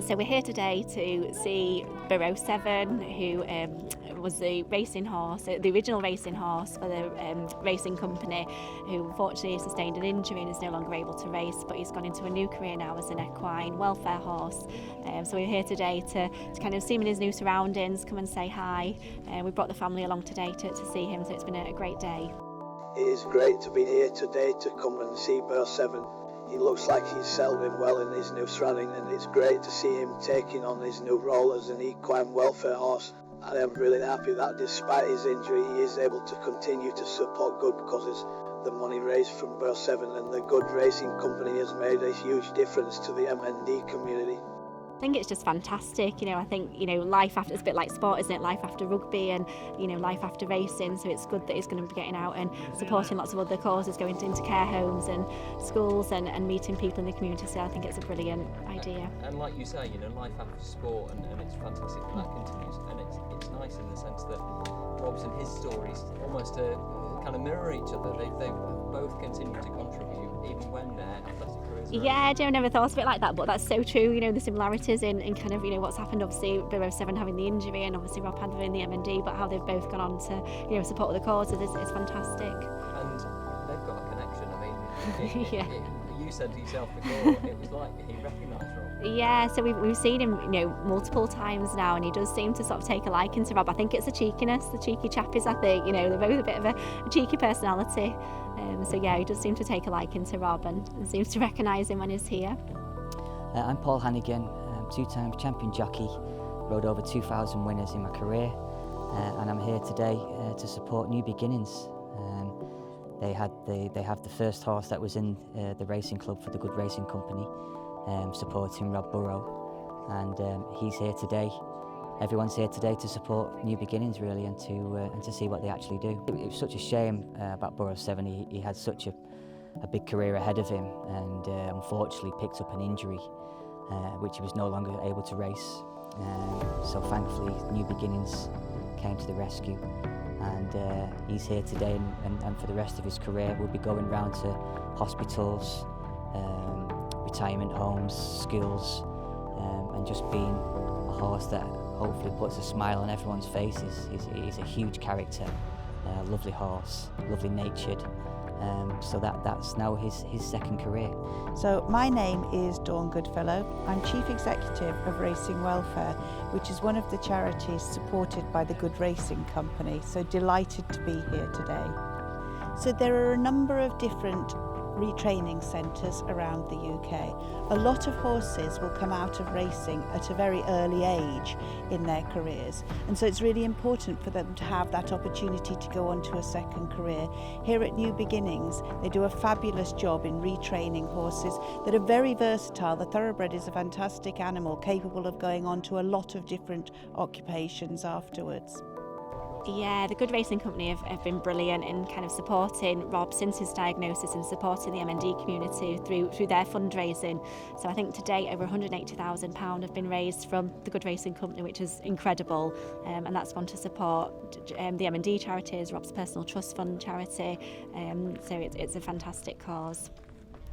So we're here today to see Burrow Seven, who was the racing horse, the original racing horse for the racing company, who unfortunately sustained an injury and is no longer able to race, but he's gone into a new career now as an equine welfare horse. So we're here today to kind of see him in his new surroundings, come and say hi. We brought the family along today to see him, so it's been a great day. It is great to be here today to come and see Burrow Seven. He looks like he's settling well in his new surrounding, and it's great to see him taking on his new role as an equine welfare horse. And I'm really happy that despite his injury he is able to continue to support good causes. The money raised from Burrow Seven and the Good Racing Company has made a huge difference to the MND community. I think it's just fantastic. I think, life after, it's a bit like sport, isn't it? Life after rugby and, life after racing. So it's good that he's going to be getting out and supporting lots of other causes, going into care homes and schools and meeting people in the community. So I think it's a brilliant idea. And like you say, life after sport, and it's fantastic that that continues. And it's nice in the sense that Rob's and his stories almost kind of mirror each other. They both continue to contribute even when their athletic careers are Yeah, I never thought of it like that, but that's so true. The similarities in kind of what's happened. Obviously, Burrow Seven having the injury, and obviously Rob having the MND, but how they've both gone on to support the causes is fantastic. And they've got a connection. I mean, Yeah. You said to yourself before, it was like he recognised Rob. Yeah, so we've seen him, multiple times now, and he does seem to sort of take a liking to Rob. I think it's the cheekiness, the cheeky chappies. I think they're both a bit of a cheeky personality. So yeah, he does seem to take a liking to Rob and seems to recognise him when he's here. I'm Paul Hannigan, two-time champion jockey, rode over 2,000 winners in my career, and I'm here today to support New Beginnings. They have the first horse that was in the racing club for the Good Racing Company, supporting Rob Burrow, and he's here today. Everyone's here today to support New Beginnings, really, and to see what they actually do. It was such a shame about Burrow Seven. He had such a big career ahead of him, and unfortunately picked up an injury, which he was no longer able to race. So thankfully, New Beginnings came to the rescue, and he's here today, and for the rest of his career we'll be going round to hospitals, retirement homes, schools, and just being a horse that hopefully puts a smile on everyone's faces. He's a huge character, lovely horse, lovely natured. So that's now his second career. So my name is Dawn Goodfellow. I'm Chief Executive of Racing Welfare, which is one of the charities supported by the Good Racing Company. So delighted to be here today. So there are a number of different retraining centres around the UK. A lot of horses will come out of racing at a very early age in their careers, and so it's really important for them to have that opportunity to go on to a second career. Here at New Beginnings, they do a fabulous job in retraining horses that are very versatile. The thoroughbred is a fantastic animal, capable of going on to a lot of different occupations afterwards. Yeah, the Good Racing Company have been brilliant in kind of supporting Rob since his diagnosis and supporting the MND community through their fundraising. So I think to date over £180,000 have been raised from the Good Racing Company, which is incredible, and that's gone to support the MND charities, Rob's personal trust fund charity. So it's a fantastic cause.